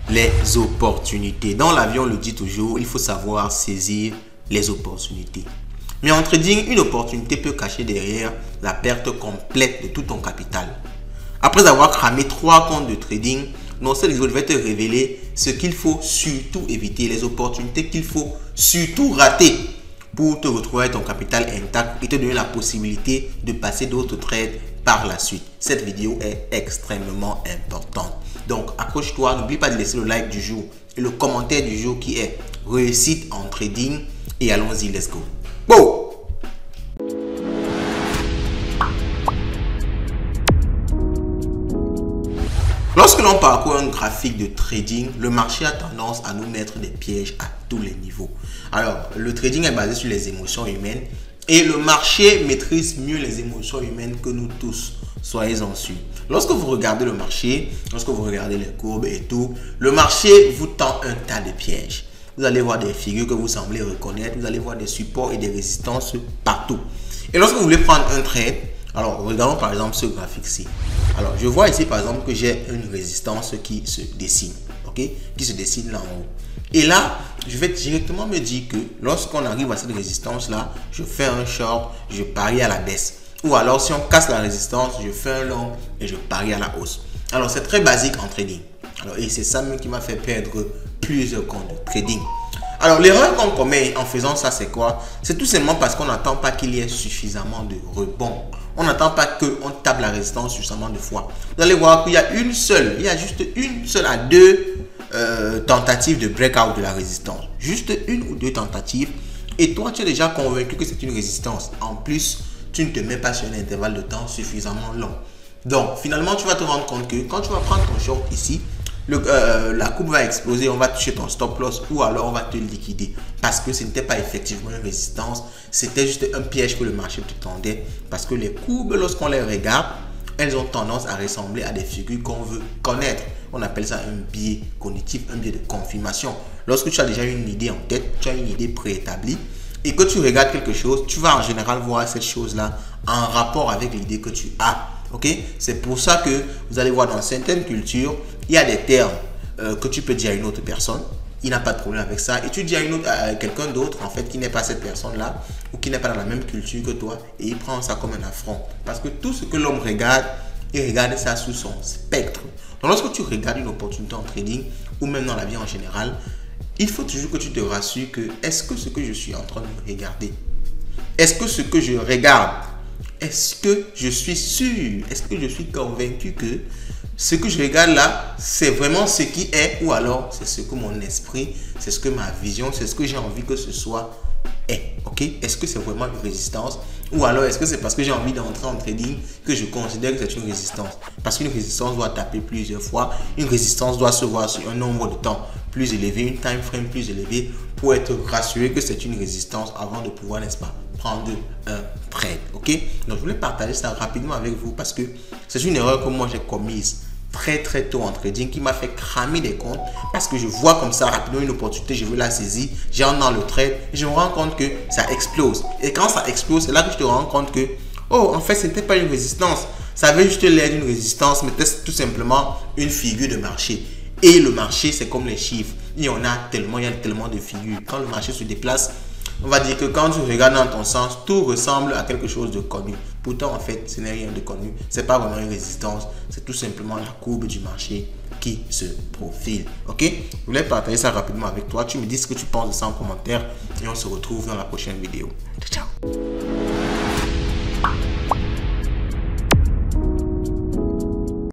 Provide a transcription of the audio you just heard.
les opportunités. Dans l'avion, on le dit toujours, il faut savoir saisir les opportunités. Mais en trading, une opportunité peut cacher derrière la perte complète de tout ton capital. Après avoir cramé 3 comptes de trading, dans cette vidéo, je vais te révéler ce qu'il faut surtout éviter, les opportunités qu'il faut surtout rater pour te retrouver avec ton capital intact et te donner la possibilité de passer d'autres trades par la suite. Cette vidéo est extrêmement importante. Donc, accroche-toi, n'oublie pas de laisser le like du jour et le commentaire du jour qui est réussite en trading. Et allons-y, let's go. Bon! Lorsque l'on parcourt un graphique de trading, le marché a tendance à nous mettre des pièges à tous les niveaux. Alors, le trading est basé sur les émotions humaines et le marché maîtrise mieux les émotions humaines que nous tous. Soyez-en sûrs. Lorsque vous regardez le marché, lorsque vous regardez les courbes et tout, le marché vous tend un tas de pièges. Vous allez voir des figures que vous semblez reconnaître, vous allez voir des supports et des résistances partout. Et lorsque vous voulez prendre un trade, alors regardons par exemple ce graphique-ci. Alors je vois ici par exemple que j'ai une résistance qui se dessine, ok, qui se dessine là en haut. Et là, je vais directement me dire que lorsqu'on arrive à cette résistance-là, je fais un short, je parie à la baisse. Ou alors si on casse la résistance, je fais un long et je parie à la hausse. Alors c'est très basique en trading. Alors, et c'est ça même qui m'a fait perdre plusieurs comptes de trading. Alors l'erreur qu'on commet en faisant ça, c'est quoi? C'est tout simplement parce qu'on n'attend pas qu'il y ait suffisamment de rebond. On n'attend pas qu'on tape la résistance suffisamment de fois. Vous allez voir qu'il y a juste une seule à deux tentatives de breakout de la résistance. Juste une ou deux tentatives. Et toi, tu es déjà convaincu que c'est une résistance. En plus, tu ne te mets pas sur un intervalle de temps suffisamment long. Donc, finalement, tu vas te rendre compte que quand tu vas prendre ton short ici, la courbe va exploser, on va toucher ton stop loss ou alors on va te liquider parce que ce n'était pas effectivement une résistance, c'était juste un piège que le marché te tendait parce que les courbes, lorsqu'on les regarde, elles ont tendance à ressembler à des figures qu'on veut connaître. On appelle ça un biais cognitif, un biais de confirmation. Lorsque tu as déjà une idée en tête, tu as une idée préétablie et que tu regardes quelque chose, tu vas en général voir cette chose-là en rapport avec l'idée que tu as. Ok, c'est pour ça que vous allez voir dans certaines cultures, il y a des termes que tu peux dire à une autre personne. Il n'a pas de problème avec ça. Et tu dis à quelqu'un d'autre, en fait, qui n'est pas cette personne-là ou qui n'est pas dans la même culture que toi et il prend ça comme un affront. Parce que tout ce que l'homme regarde, il regarde ça sous son spectre. Donc, lorsque tu regardes une opportunité en trading ou même dans la vie en général, il faut toujours que tu te rassures que est-ce que ce que je suis en train de regarder, est-ce que ce que je regarde, est-ce que je suis sûr, est-ce que je suis convaincu que ce que je regarde là, c'est vraiment ce qui est ou alors c'est ce que mon esprit, c'est ce que ma vision, c'est ce que j'ai envie que ce soit est. Ok? Est-ce que c'est vraiment une résistance ou alors est-ce que c'est parce que j'ai envie d'entrer en trading que je considère que c'est une résistance? Parce qu'une résistance doit taper plusieurs fois, une résistance doit se voir sur un nombre de temps plus élevé, une time frame plus élevée pour être rassuré que c'est une résistance avant de pouvoir, n'est-ce pas, prendre un trade. Ok? Donc je voulais partager ça rapidement avec vous parce que c'est une erreur que moi j'ai commise très tôt en trading qui m'a fait cramer des comptes parce que je vois comme ça rapidement une opportunité, je veux la saisir, j'entre dans le trade et je me rends compte que ça explose. Et quand ça explose, c'est là que je te rends compte que oh, en fait, ce n'était pas une résistance. Ça avait juste l'air d'une résistance, mais c'était tout simplement une figure de marché. Et le marché, c'est comme les chiffres. Il y en a tellement, il y a tellement de figures. Quand le marché se déplace, on va dire que quand tu regardes dans ton sens, tout ressemble à quelque chose de connu. Pourtant, en fait, ce n'est rien de connu. Ce n'est pas vraiment une résistance. C'est tout simplement la courbe du marché qui se profile. Ok? Je voulais partager ça rapidement avec toi. Tu me dis ce que tu penses de ça en commentaire et on se retrouve dans la prochaine vidéo. Ciao, ciao!